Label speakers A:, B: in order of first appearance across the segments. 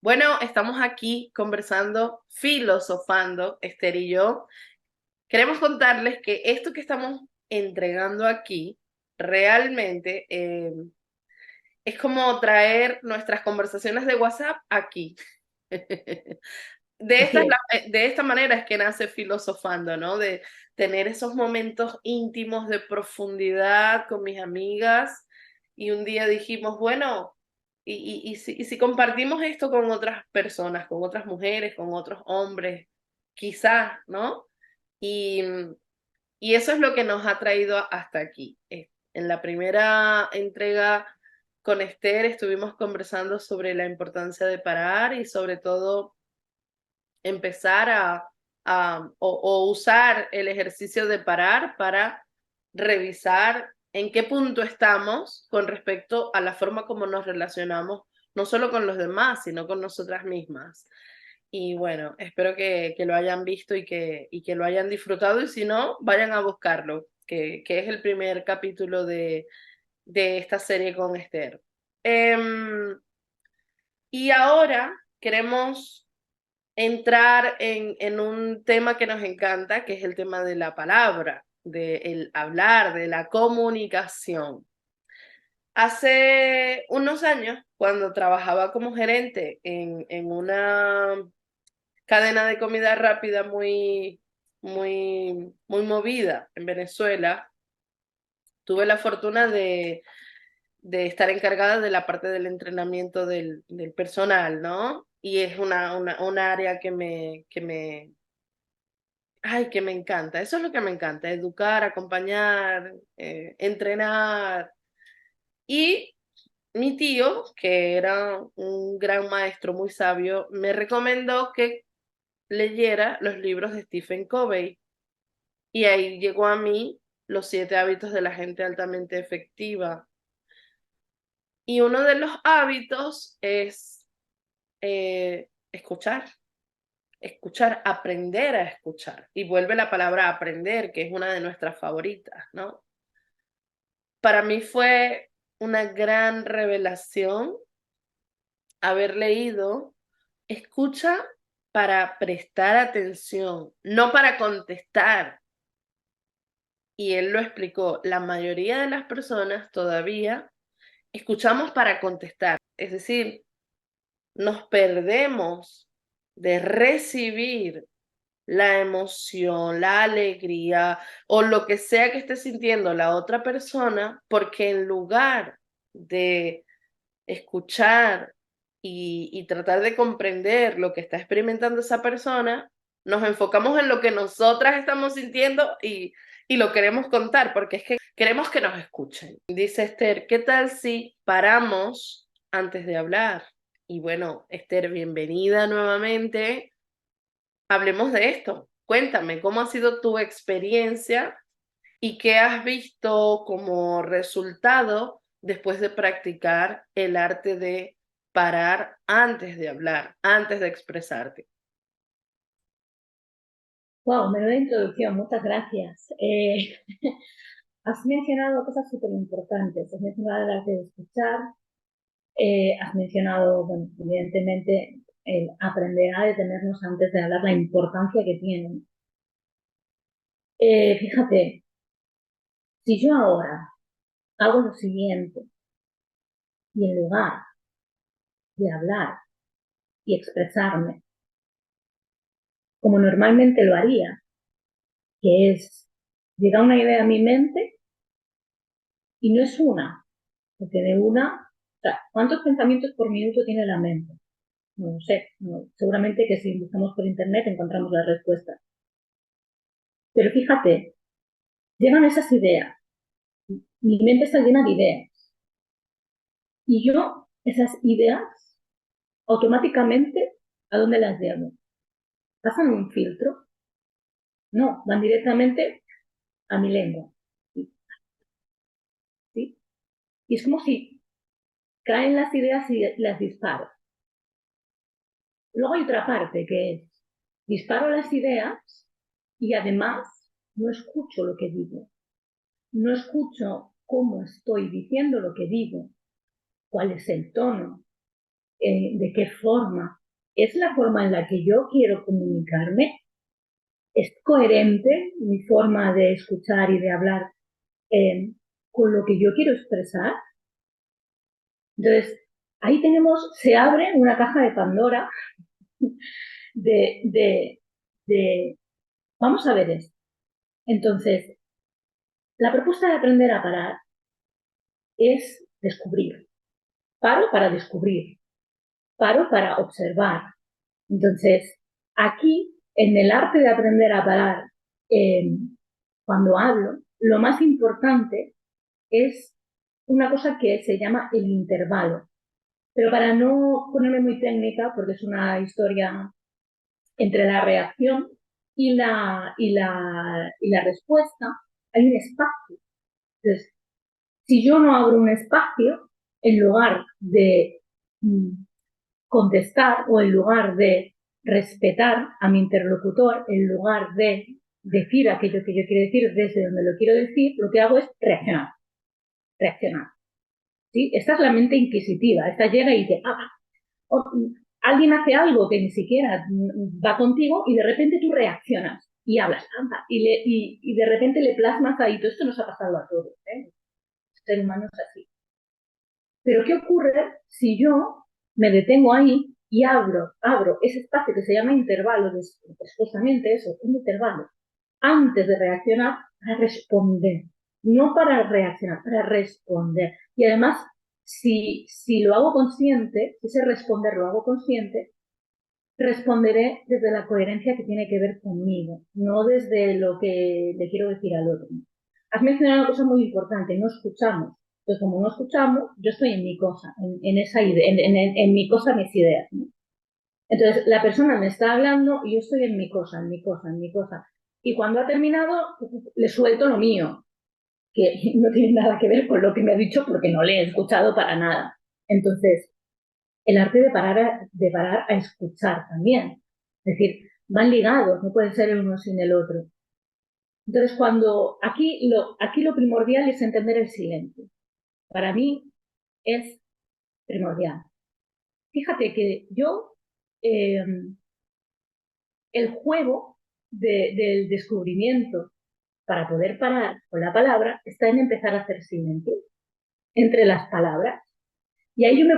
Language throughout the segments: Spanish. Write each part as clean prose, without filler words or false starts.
A: Bueno, estamos aquí conversando, filosofando, Esther y yo. Queremos contarles que esto que estamos entregando aquí realmente es como traer nuestras conversaciones de WhatsApp aquí.
B: Así es.
A: De esta manera es que nace filosofando, ¿no? De tener esos momentos íntimos de profundidad con mis amigas y un día dijimos, bueno, y si compartimos esto con otras personas, con otras mujeres, con otros hombres, quizás, ¿no? Y, y eso es lo que nos ha traído hasta aquí. En la primera entrega con Esther estuvimos conversando sobre la importancia de parar y sobre todo empezar o usar el ejercicio de parar para revisar en qué punto estamos con respecto a la forma como nos relacionamos, no solo con los demás, sino con nosotras mismas. Y bueno, espero que lo hayan visto y que lo hayan disfrutado y si no, vayan a buscarlo, que es el primer capítulo de esta serie con Esther. Y ahora queremos entrar en un tema que nos encanta, que es el tema de la palabra, del hablar, de la comunicación. Hace unos años, cuando trabajaba como gerente en una cadena de comida rápida muy movida en Venezuela, tuve la fortuna de estar encargada de la parte del entrenamiento del personal, ¿no? Y es una área que me encanta. Eso es lo que me encanta, educar, acompañar, entrenar. Y mi tío, que era un gran maestro muy sabio, me recomendó que leyera los libros de Stephen Covey. Y ahí llegó a mí Los 7 hábitos de la gente altamente efectiva. Y uno de los hábitos es escuchar, escuchar, aprender a escuchar. Y vuelve la palabra aprender, que es una de nuestras favoritas, ¿no? Para mí fue una gran revelación haber leído escucha para prestar atención, no para contestar. Y él lo explicó, la mayoría de las personas todavía escuchamos para contestar, es decir, nos perdemos de recibir la emoción, la alegría o lo que sea que esté sintiendo la otra persona, porque en lugar de escuchar y tratar de comprender lo que está experimentando esa persona, nos enfocamos en lo que nosotras estamos sintiendo y lo queremos contar, porque es que queremos que nos escuchen. Dice Esther, ¿qué tal si paramos antes de hablar? Y bueno, Esther, bienvenida nuevamente. Hablemos de esto. Cuéntame, ¿cómo ha sido tu experiencia y qué has visto como resultado después de practicar el arte de parar antes de hablar, antes de expresarte?
B: Wow, menuda introducción, muchas gracias. Has mencionado cosas súper importantes. Has mencionado el arte de escuchar, has mencionado, bueno, evidentemente, el aprender a detenernos antes de hablar, la importancia que tienen. Fíjate, si yo ahora hago lo siguiente y en lugar de hablar y expresarme como normalmente lo haría, que es llega una idea a mi mente y no es una, porque de una, o sea, ¿cuántos pensamientos por minuto tiene la mente? No lo sé, no, seguramente que si buscamos por internet encontramos la respuesta. Pero fíjate, llegan esas ideas, mi mente está llena de ideas, y yo esas ideas automáticamente, ¿a dónde las llevo? ¿Pasan un filtro? No, van directamente a mi lengua. ¿Sí? Y es como si caen las ideas y las disparo. Luego hay otra parte que es, disparo las ideas y además no escucho lo que digo, no escucho cómo estoy diciendo lo que digo, cuál es el tono, de qué forma. ¿Es la forma en la que yo quiero comunicarme? ¿Es coherente mi forma de escuchar y de hablar con lo que yo quiero expresar? Entonces, ahí se abre una caja de Pandora de, de, de vamos a ver esto. Entonces, la propuesta de aprender a parar es descubrir. Paro para descubrir, paro para observar. Entonces, aquí, en el arte de aprender a parar, cuando hablo, lo más importante es una cosa que se llama el intervalo. Pero para no ponerme muy técnica, porque es una historia entre la reacción y la respuesta, hay un espacio. Entonces, si yo no abro un espacio, en lugar de contestar o en lugar de respetar a mi interlocutor, en lugar de decir aquello que yo quiero decir desde donde lo quiero decir, lo que hago es reaccionar, reaccionar. ¿Sí? Esta es la mente inquisitiva. Esta llega y dice, alguien hace algo que ni siquiera va contigo y de repente tú reaccionas y hablas y de repente le plasmas ahí. Todo esto nos ha pasado a todos. El ser humano es así. Pero ¿qué ocurre si yo me detengo ahí y abro ese espacio que se llama intervalo, expresamente eso, un intervalo, antes de reaccionar, para responder? No para reaccionar, para responder. Y además, si lo hago consciente, si ese responder lo hago consciente, responderé desde la coherencia que tiene que ver conmigo, no desde lo que le quiero decir al otro. Has mencionado una cosa muy importante, no escuchamos. Entonces, como no escuchamos, yo estoy en mi cosa, en esa idea, en mi cosa, mis ideas, ¿no? Entonces, la persona me está hablando y yo estoy en mi cosa, en mi cosa, en mi cosa. Y cuando ha terminado, le suelto lo mío, que no tiene nada que ver con lo que me ha dicho porque no le he escuchado para nada. Entonces, el arte de parar a escuchar también. Es decir, van ligados, no pueden ser el uno sin el otro. Entonces, aquí lo primordial es entender el silencio. Para mí es primordial. Fíjate que yo, eh, el juego del descubrimiento para poder parar con la palabra está en empezar a hacer silencio entre las palabras. Y ahí yo me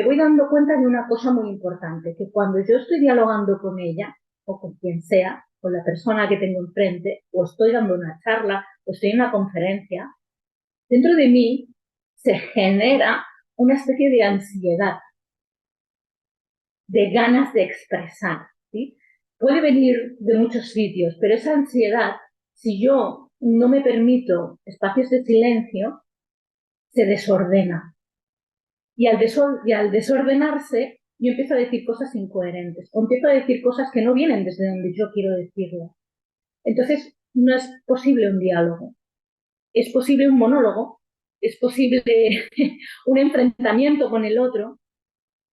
B: voy dando cuenta de una cosa muy importante, que cuando yo estoy dialogando con ella, o con quien sea, con la persona que tengo enfrente, o estoy dando una charla, o estoy en una conferencia, dentro de mí se genera una especie de ansiedad, de ganas de expresar, ¿sí? Puede venir de muchos sitios, pero esa ansiedad, si yo no me permito espacios de silencio, se desordena. Y al desordenarse, yo empiezo a decir cosas incoherentes o empiezo a decir cosas que no vienen desde donde yo quiero decirlo. Entonces, no es posible un diálogo, es posible un monólogo, es posible un enfrentamiento con el otro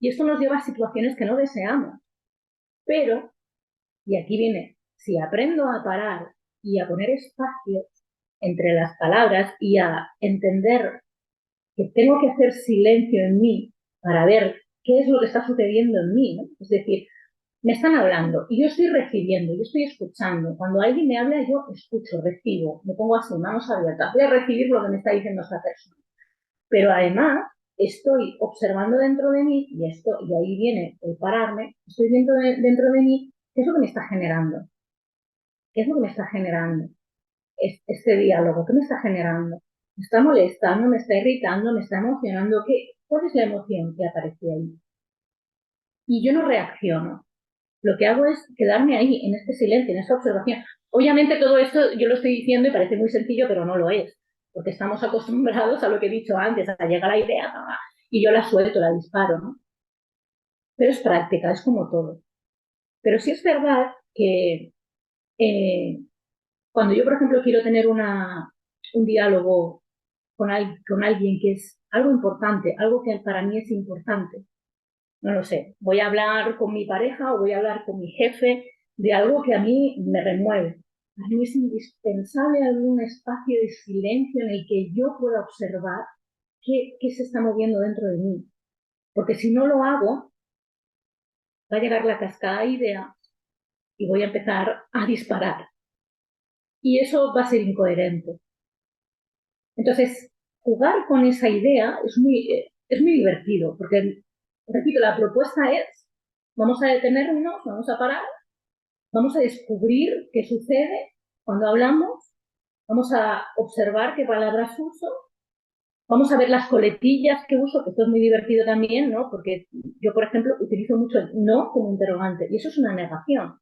B: y esto nos lleva a situaciones que no deseamos. Pero, y aquí viene, si aprendo a parar y a poner espacios entre las palabras y a entender que tengo que hacer silencio en mí para ver qué es lo que está sucediendo en mí, ¿no? Es decir, me están hablando y yo estoy recibiendo, yo estoy escuchando. Cuando alguien me habla, yo escucho, recibo, me pongo así, manos abiertas, voy a recibir lo que me está diciendo esa persona. Pero además estoy observando dentro de mí, y ahí viene el pararme, estoy dentro de mí, ¿qué es lo que me está generando? ¿Qué es lo que me está generando? Este diálogo, ¿qué me está generando? ¿Me está molestando? ¿Me está irritando? ¿Me está emocionando? ¿Cuál es la emoción que aparece ahí? Y yo no reacciono. Lo que hago es quedarme ahí, en este silencio, en esta observación. Obviamente todo esto yo lo estoy diciendo y parece muy sencillo, pero no lo es, porque estamos acostumbrados a lo que he dicho antes, a llegar a la idea y yo la suelto, la disparo, ¿no? Pero es práctica, es como todo. Pero sí es verdad que eh, cuando yo, por ejemplo, quiero tener un diálogo con alguien que es algo importante, algo que para mí es importante, no lo sé, voy a hablar con mi pareja o voy a hablar con mi jefe de algo que a mí me remueve. A mí es indispensable algún espacio de silencio en el que yo pueda observar qué se está moviendo dentro de mí. porque si no lo hago, va a llegar la cascada de ideas y voy a empezar a disparar. Y eso va a ser incoherente. Entonces, jugar con esa idea es muy divertido, porque, repito, la propuesta es, vamos a detenernos, vamos a parar, vamos a descubrir qué sucede cuando hablamos, vamos a observar qué palabras uso, vamos a ver las coletillas que uso, que esto es muy divertido también, ¿no? Porque yo, por ejemplo, utilizo mucho el no como interrogante, y eso es una negación.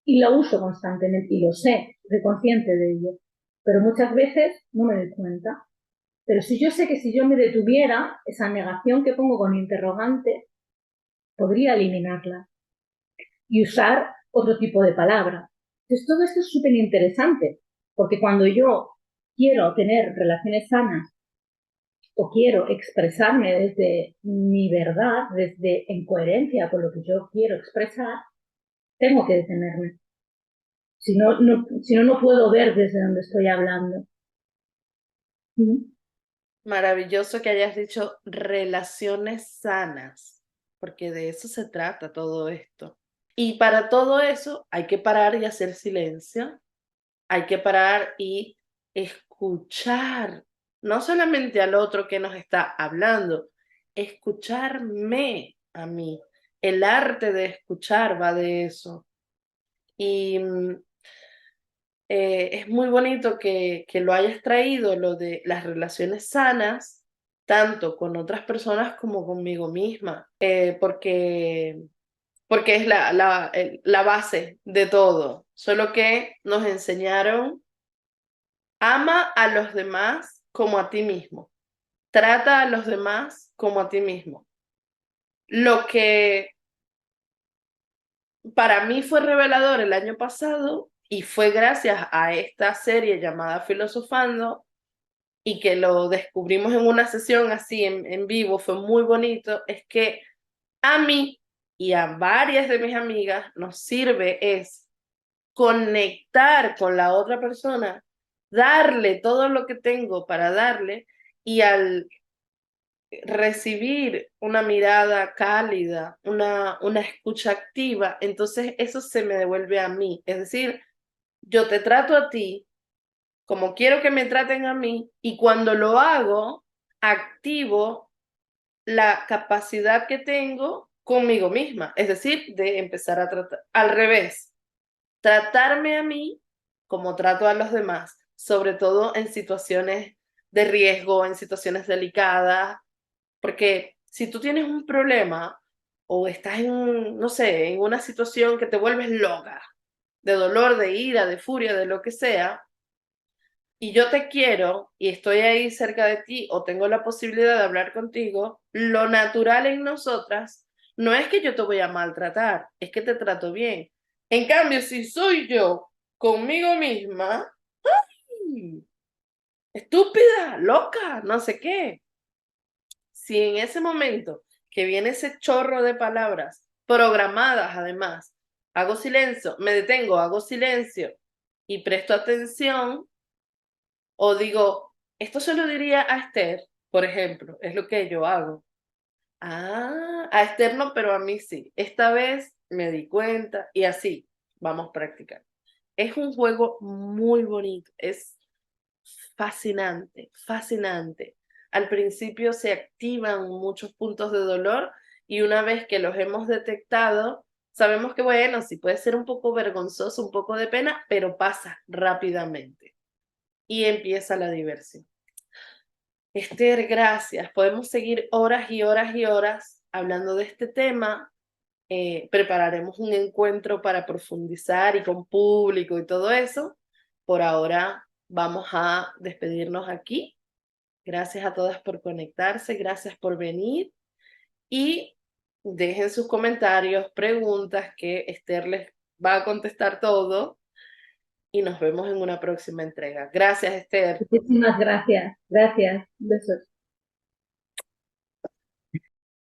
B: Y la uso constantemente, y lo sé, soy consciente de ello. Pero muchas veces no me doy cuenta. Pero si yo sé que si yo me detuviera, esa negación que pongo con interrogante, podría eliminarla y usar otro tipo de palabra. Entonces, todo esto es súper interesante, porque cuando yo quiero tener relaciones sanas o quiero expresarme desde mi verdad, desde en coherencia con lo que yo quiero expresar, tengo que detenerme. Si no puedo ver desde donde estoy hablando.
A: Maravilloso que hayas dicho relaciones sanas, porque de eso se trata todo esto. Y para todo eso hay que parar y hacer silencio, hay que parar y escuchar, no solamente al otro que nos está hablando, escucharme a mí. El arte de escuchar va de eso. Y es muy bonito que lo hayas traído, lo de las relaciones sanas, tanto con otras personas como conmigo misma, porque es la base de todo. Solo que nos enseñaron, ama a los demás como a ti mismo, trata a los demás como a ti mismo. Lo que para mí fue revelador el año pasado y fue gracias a esta serie llamada Filosofando y que lo descubrimos en una sesión así en vivo, fue muy bonito, es que a mí y a varias de mis amigas nos sirve es conectar con la otra persona, darle todo lo que tengo para darle y al recibir una mirada cálida, una escucha activa, entonces eso se me devuelve a mí. Es decir, yo te trato a ti como quiero que me traten a mí y cuando lo hago, activo la capacidad que tengo conmigo misma, es decir, de empezar a tratar al revés, tratarme a mí como trato a los demás, sobre todo en situaciones de riesgo, en situaciones delicadas, porque si tú tienes un problema o estás en, no sé, en una situación que te vuelves loca, de dolor, de ira, de furia, de lo que sea, y yo te quiero y estoy ahí cerca de ti o tengo la posibilidad de hablar contigo, lo natural en nosotras no es que yo te voy a maltratar, es que te trato bien. En cambio, si soy yo conmigo misma, ¡ay! Estúpida, loca, no sé qué. Si en ese momento que viene ese chorro de palabras programadas además, hago silencio, me detengo, hago silencio y presto atención, o digo, esto se lo diría a Esther, por ejemplo, es lo que yo hago. Ah, a Esther no, pero a mí sí. Esta vez me di cuenta y así vamos a practicar. Es un juego muy bonito, es fascinante, fascinante. Al principio se activan muchos puntos de dolor y una vez que los hemos detectado, sabemos que bueno, sí puede ser un poco vergonzoso, un poco de pena, pero pasa rápidamente y empieza la diversión. Esther, gracias. Podemos seguir horas y horas y horas hablando de este tema. Prepararemos un encuentro para profundizar y con público y todo eso. Por ahora vamos a despedirnos aquí. Gracias a todas por conectarse, gracias por venir y dejen sus comentarios, preguntas que Esther les va a contestar todo y nos vemos en una próxima entrega. Gracias, Esther.
B: Muchísimas gracias. Gracias. Besos.